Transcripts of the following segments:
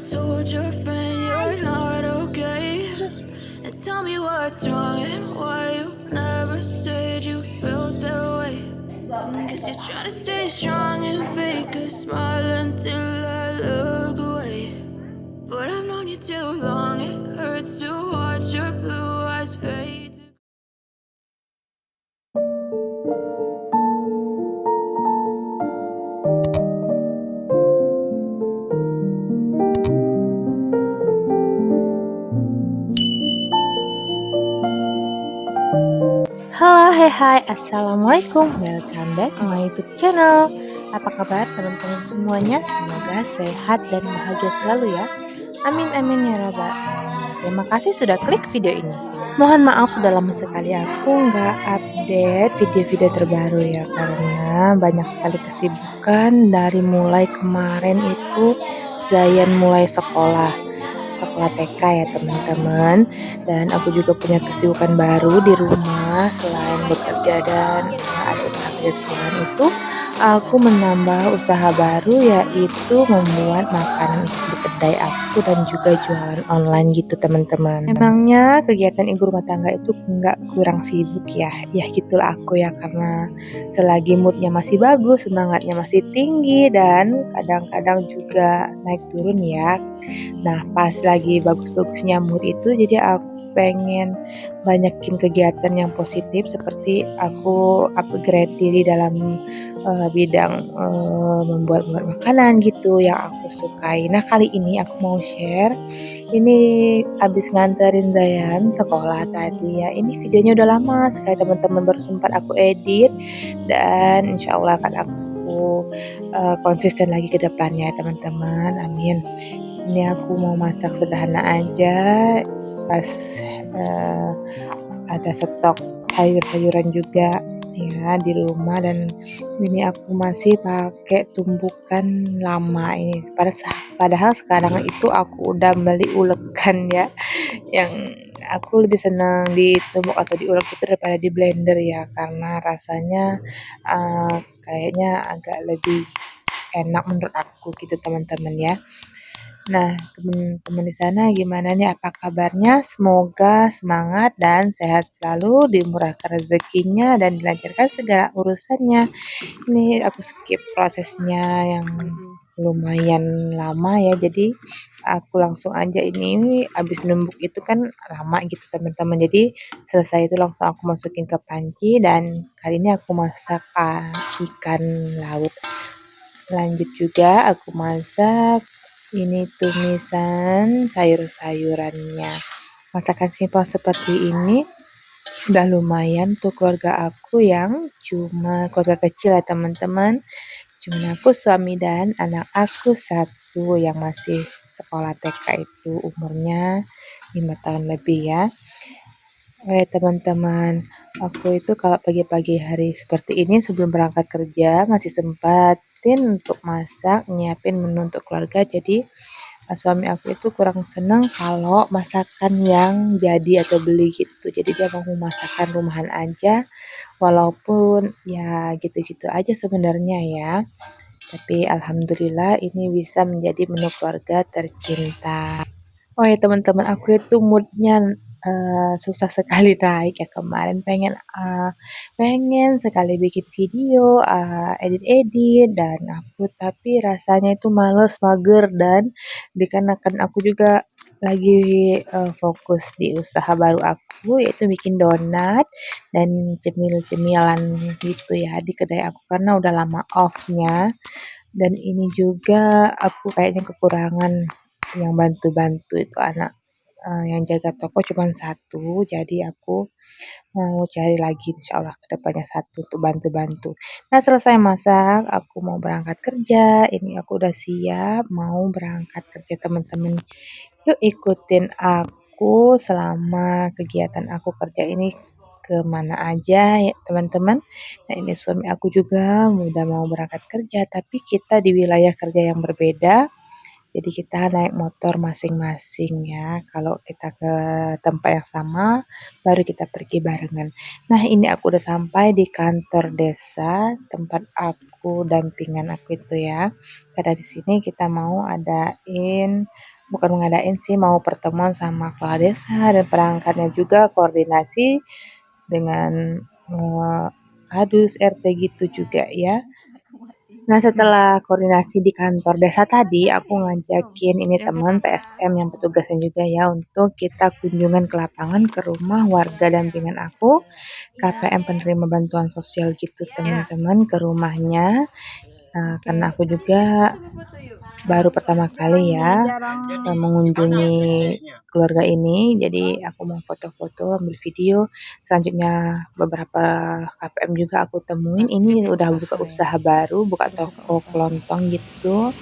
told your friend you're not okay? And tell me what's wrong and why you never said you felt that way. Cause you're trying to stay strong and fake a smile until I look away. But I've known you too long, it hurts to watch your blue eyes fade. Halo, hai, assalamualaikum. Welcome back my YouTube channel. Apa kabar teman-teman semuanya? Semoga sehat dan bahagia selalu ya. Amin amin ya rabbal alamin. Terima kasih sudah klik video ini. Mohon maaf sudah lama sekali aku nggak update video-video terbaru ya, karena banyak sekali kesibukan dari mulai kemarin itu Zayan mulai sekolah TK ya teman-teman, dan aku juga punya kesibukan baru di rumah selain bekerja dan ada usaha kecil itu. Aku menambah usaha baru, yaitu membuat makanan di kedai aku dan juga jualan online gitu teman-teman. Emangnya kegiatan ibu rumah tangga itu nggak kurang sibuk ya? Ya gitulah aku ya, karena selagi moodnya masih bagus, semangatnya masih tinggi, dan kadang-kadang juga naik turun ya. Nah, pas lagi bagus-bagusnya mood itu, jadi aku pengen banyakin kegiatan yang positif, seperti aku upgrade diri dalam bidang membuat makanan gitu yang aku sukai. Nah, kali ini aku mau share, ini habis nganterin Zayan sekolah tadi ya. Ini videonya udah lama sekali teman-teman, baru sempat aku edit, dan insya Allah akan aku konsisten lagi ke depannya teman-teman. Amin. Ini aku mau masak sederhana aja, pas eee, ada stok sayur-sayuran juga ya di rumah, dan ini aku masih pakai tumpukan lama ini. Padahal sekarang itu aku udah beli ulekan ya, yang aku lebih senang ditumbuk atau diulek itu daripada di blender ya, karena rasanya kayaknya agak lebih enak menurut aku gitu teman-teman ya. Nah, teman-teman di sana gimana nih? Apa kabarnya? Semoga semangat dan sehat selalu, dimurahkan rezekinya dan dilancarkan segala urusannya. Ini aku skip prosesnya yang lumayan lama ya, jadi aku langsung aja, ini habis numbuk itu kan lama gitu teman-teman. Jadi selesai itu langsung aku masukin ke panci, dan kali ini aku masak ikan laut. Lanjut juga aku masak ini tumisan sayur-sayurannya. Masakan simpel seperti ini udah lumayan tuh keluarga aku, yang cuma keluarga kecil ya teman-teman. Cuma aku, suami, dan anak aku satu yang masih sekolah TK, itu umurnya 5 tahun lebih ya. Teman-teman, aku itu kalau pagi-pagi hari seperti ini sebelum berangkat kerja masih sempatin untuk masak, nyiapin menu untuk keluarga. Jadi suami aku itu kurang senang kalau masakan yang jadi atau beli gitu. Jadi dia mau masakan rumahan aja, walaupun ya gitu-gitu aja sebenarnya ya. Tapi alhamdulillah ini bisa menjadi menu keluarga tercinta. Oh ya teman-teman, aku itu moodnya susah sekali naik ya kemarin, pengen sekali bikin video, edit-edit dan upload, tapi rasanya itu males, mager, dan dikarenakan aku juga lagi fokus di usaha baru aku, yaitu bikin donat dan cemil-cemilan gitu ya di kedai aku, karena udah lama off-nya. Dan ini juga aku kayaknya kekurangan yang bantu-bantu, itu anak yang jaga toko cuman satu, jadi aku mau cari lagi insyaallah ke depannya satu untuk bantu-bantu. Nah, selesai masak, aku mau berangkat kerja, ini aku udah siap mau berangkat kerja teman-teman. Yuk ikutin aku selama kegiatan aku kerja ini kemana aja ya teman-teman. Nah, ini suami aku juga udah mau berangkat kerja, tapi kita di wilayah kerja yang berbeda. Jadi kita naik motor masing-masing ya. Kalau kita ke tempat yang sama, baru kita pergi barengan. Nah, ini aku udah sampai di kantor desa tempat aku dampingan aku itu ya. Karena di sini kita mau adain bukan mengadain sih, mau pertemuan sama kepala desa dan perangkatnya juga koordinasi dengan kadus RT gitu juga ya. Nah, setelah koordinasi di kantor desa tadi, aku ngajakin ini teman PSM yang petugasnya juga ya untuk kita kunjungan ke lapangan ke rumah warga dampingan aku, KPM penerima bantuan sosial gitu teman-teman ke rumahnya. Karena aku juga baru pertama kali ya mengunjungi keluarga ini, jadi aku mau foto-foto, ambil video. Selanjutnya beberapa KPM juga aku temuin, ini udah buka usaha baru, buka toko kelontong gitu,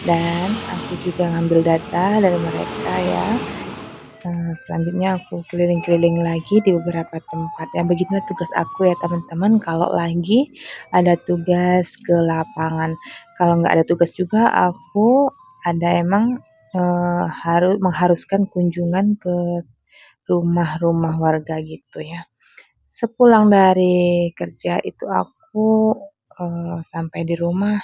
dan aku juga ngambil data dari mereka ya. Selanjutnya aku keliling-keliling lagi di beberapa tempat. Ya begitulah tugas aku ya teman-teman kalau lagi ada tugas ke lapangan. Kalau nggak ada tugas juga aku ada emang mengharuskan kunjungan ke rumah-rumah warga gitu ya. Sepulang dari kerja itu aku sampai di rumah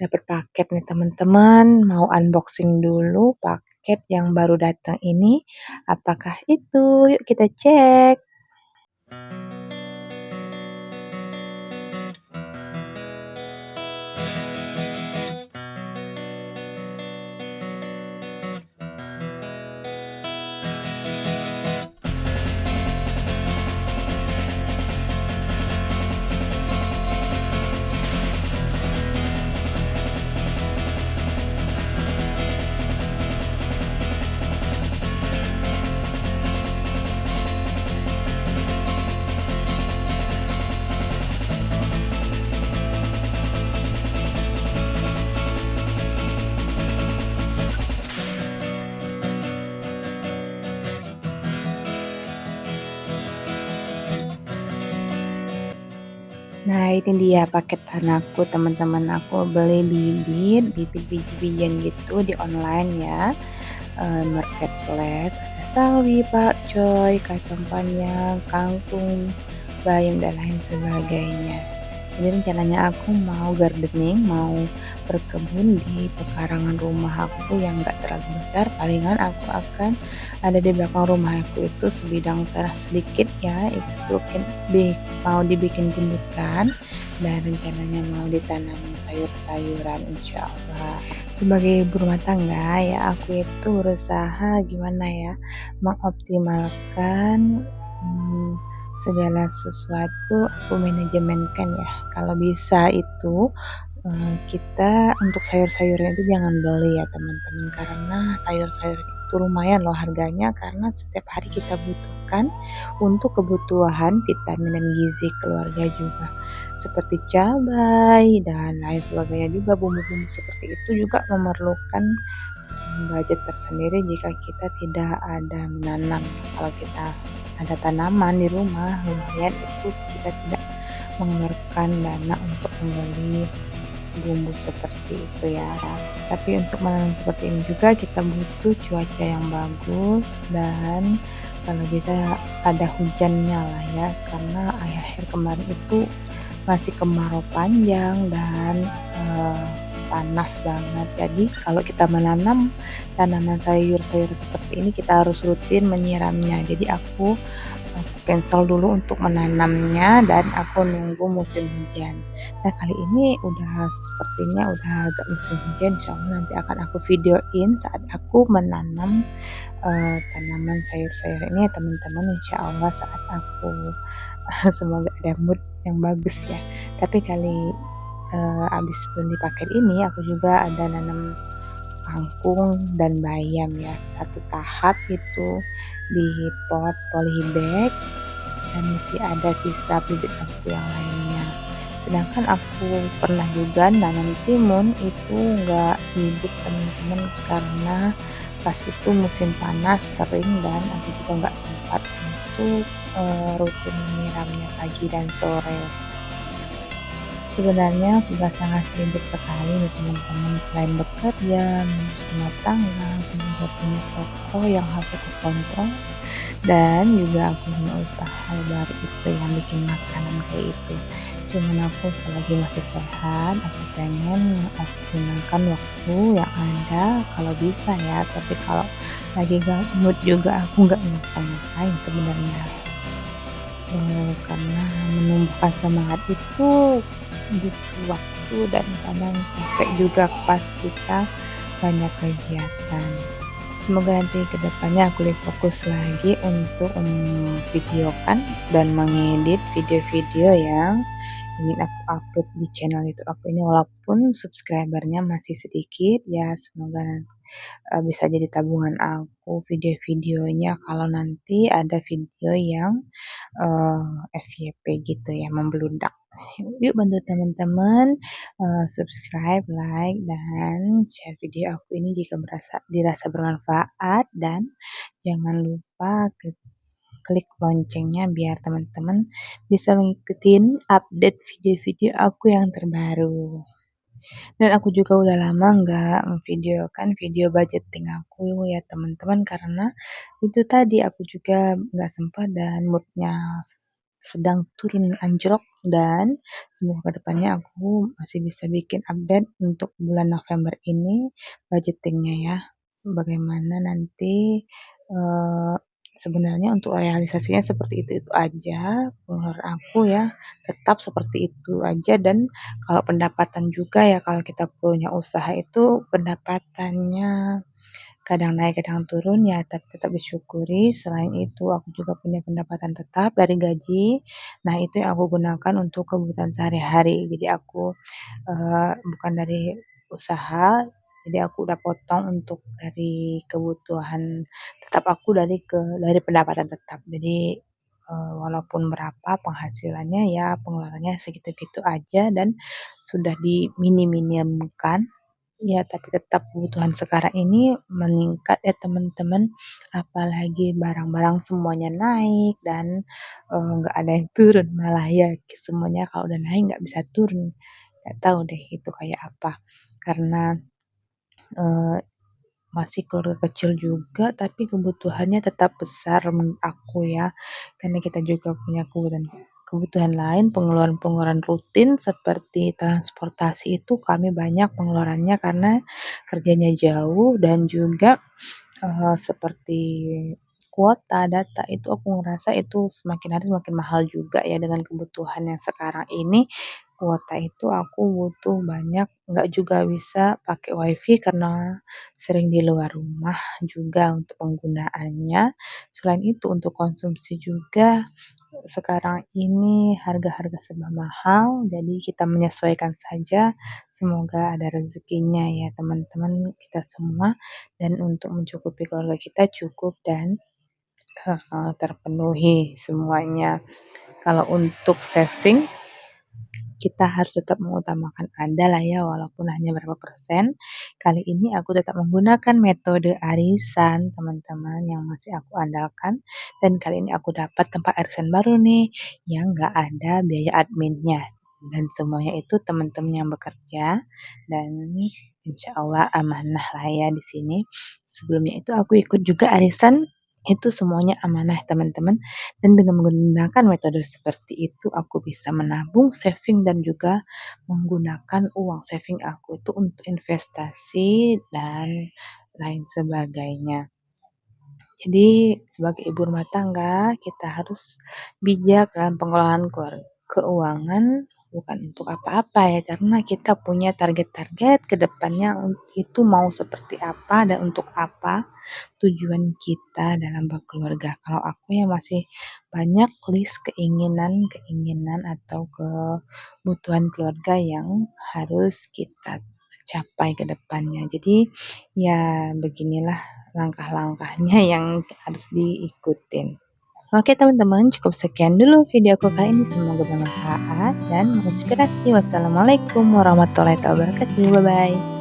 dapat paket nih teman-teman, mau unboxing dulu paket yang baru datang ini. Apakah itu? Yuk kita cek. Nah, ini dia paket anakku, teman-teman. Aku beli bibit biji-bijian gitu di online ya. Marketplace, ada sawi, pakcoy, kacang panjang, kangkung, bayam dan lain sebagainya. Jadi rencananya aku mau gardening, mau berkebun di pekarangan rumah aku yang gak terlalu besar. Palingan aku akan ada di belakang rumah aku itu sebidang tanah sedikit ya, itu mau dibikin gundukan dan rencananya mau ditanam sayur-sayuran insya Allah. Sebagai ibu rumah tangga ya aku itu berusaha gimana ya mengoptimalkan segala sesuatu aku manajemenkan ya. Kalau bisa itu kita untuk sayur-sayurnya itu jangan beli ya teman-teman, karena sayur-sayur itu lumayan loh harganya, karena setiap hari kita butuhkan untuk kebutuhan vitamin dan gizi keluarga juga, seperti cabai dan lain sebagainya. Juga bumbu-bumbu seperti itu juga memerlukan budget tersendiri jika kita tidak ada menanam. Kalau kita ada tanaman di rumah lumayan itu kita tidak mengeluarkan dana untuk membeli bumbu seperti itu ya. Tapi untuk menanam seperti ini juga kita butuh cuaca yang bagus dan kalau bisa ada hujannya lah ya, karena akhir-akhir kemarin itu masih kemarau panjang dan panas banget. Jadi kalau kita menanam tanaman sayur-sayur seperti ini kita harus rutin menyiramnya. Jadi aku cancel dulu untuk menanamnya dan aku nunggu musim hujan. Nah, kali ini sepertinya udah agak musim hujan, insyaallah nanti akan aku videoin saat aku menanam tanaman sayur-sayur ini ya teman-teman, insyaallah saat aku semoga ada mood yang bagus ya. Tapi abis beli paket ini aku juga ada nanam kangkung dan bayam ya, satu tahap itu di pot polybag dan masih ada sisa bibit aku yang lainnya. Sedangkan aku pernah juga nanam timun itu enggak hidup teman-teman, karena pas itu musim panas kering dan aku juga enggak sempat untuk rutin menyiramnya pagi dan sore. Sebenarnya sudah sangat sibuk sekali nih teman-teman, selain bekerja, mengurus rumah tangga, juga punya toko yang harus aku kontrol, dan juga aku punya usaha baru itu yang bikin makanan kayak itu. Cuman aku selagi masih sehat, aku pengen optimalkan waktu yang ada kalau bisa ya, tapi kalau lagi gak mood juga aku nggak ngapa-ngapain sebenarnya. Karena menumbuhkan semangat itu butuh waktu dan kadang capek juga pas kita banyak kegiatan. Semoga nanti kedepannya aku lebih fokus lagi untuk videokan dan mengedit video-video yang ingin aku upload di channel YouTube aku ini, walaupun subscribernya masih sedikit ya. Semoga nanti bisa jadi tabungan aku video-videonya kalau nanti ada video yang FYP gitu ya, membludak. Yuk bantu teman-teman subscribe, like, dan share video aku ini jika dirasa bermanfaat, dan jangan lupa klik loncengnya biar teman-teman bisa mengikuti update video-video aku yang terbaru. Dan aku juga udah lama nggak memvideokan video budgeting aku ya teman-teman, karena itu tadi aku juga nggak sempat dan moodnya sedang turun anjlok, dan semoga kedepannya aku masih bisa bikin update untuk bulan November ini budgetingnya ya. Bagaimana nanti sebenarnya untuk realisasinya seperti itu aja, pengeluaran aku ya tetap seperti itu aja. Dan kalau pendapatan juga ya, kalau kita punya usaha itu pendapatannya kadang naik kadang turun ya, tapi tetap disyukuri. Selain itu aku juga punya pendapatan tetap dari gaji. Nah, itu yang aku gunakan untuk kebutuhan sehari-hari. Jadi aku bukan dari usaha, jadi aku udah potong untuk dari kebutuhan tetap aku dari pendapatan tetap. Jadi walaupun berapa penghasilannya ya pengeluarannya segitu-gitu aja, dan sudah diminimumkan ya, tapi tetap kebutuhan sekarang ini meningkat ya teman-teman, apalagi barang-barang semuanya naik dan nggak ada yang turun, malah ya semuanya kalau udah naik nggak bisa turun. Nggak tahu deh itu kayak apa, karena eh, masih keluarga kecil juga tapi kebutuhannya tetap besar menurut aku ya, karena kita juga punya kebutuhan lain, pengeluaran-pengeluaran rutin seperti transportasi itu kami banyak pengeluarannya karena kerjanya jauh, dan juga seperti kuota data itu aku ngerasa itu semakin hari semakin mahal juga ya dengan kebutuhan yang sekarang ini. Kuota itu aku butuh banyak, nggak juga bisa pakai wifi karena sering di luar rumah juga untuk penggunaannya. Selain itu untuk konsumsi juga sekarang ini harga-harga serba mahal, jadi kita menyesuaikan saja. Semoga ada rezekinya ya teman-teman kita semua, dan untuk mencukupi keluarga kita cukup dan terpenuhi semuanya. Kalau untuk saving kita harus tetap mengutamakan ada lah ya, walaupun hanya berapa persen. Kali ini aku tetap menggunakan metode arisan teman-teman yang masih aku andalkan, dan kali ini aku dapat tempat arisan baru nih yang nggak ada biaya adminnya, dan semuanya itu teman-teman yang bekerja, dan insya Allah amanah lah ya di sini. Sebelumnya itu aku ikut juga arisan, itu semuanya amanah teman-teman, dan dengan menggunakan metode seperti itu aku bisa menabung, saving, dan juga menggunakan uang saving aku itu untuk investasi dan lain sebagainya. Jadi sebagai ibu rumah tangga kita harus bijak dalam pengelolaan keuangan, bukan untuk apa-apa ya, karena kita punya target-target ke depannya itu mau seperti apa dan untuk apa tujuan kita dalam berkeluarga. Kalau aku ya masih banyak list keinginan-keinginan atau kebutuhan keluarga yang harus kita capai ke depannya. Jadi ya beginilah langkah-langkahnya yang harus diikutin. Oke teman-teman, cukup sekian dulu video aku kali ini. Semoga bermanfaat dan menginspirasi. Wassalamualaikum warahmatullahi wabarakatuh. Bye-bye.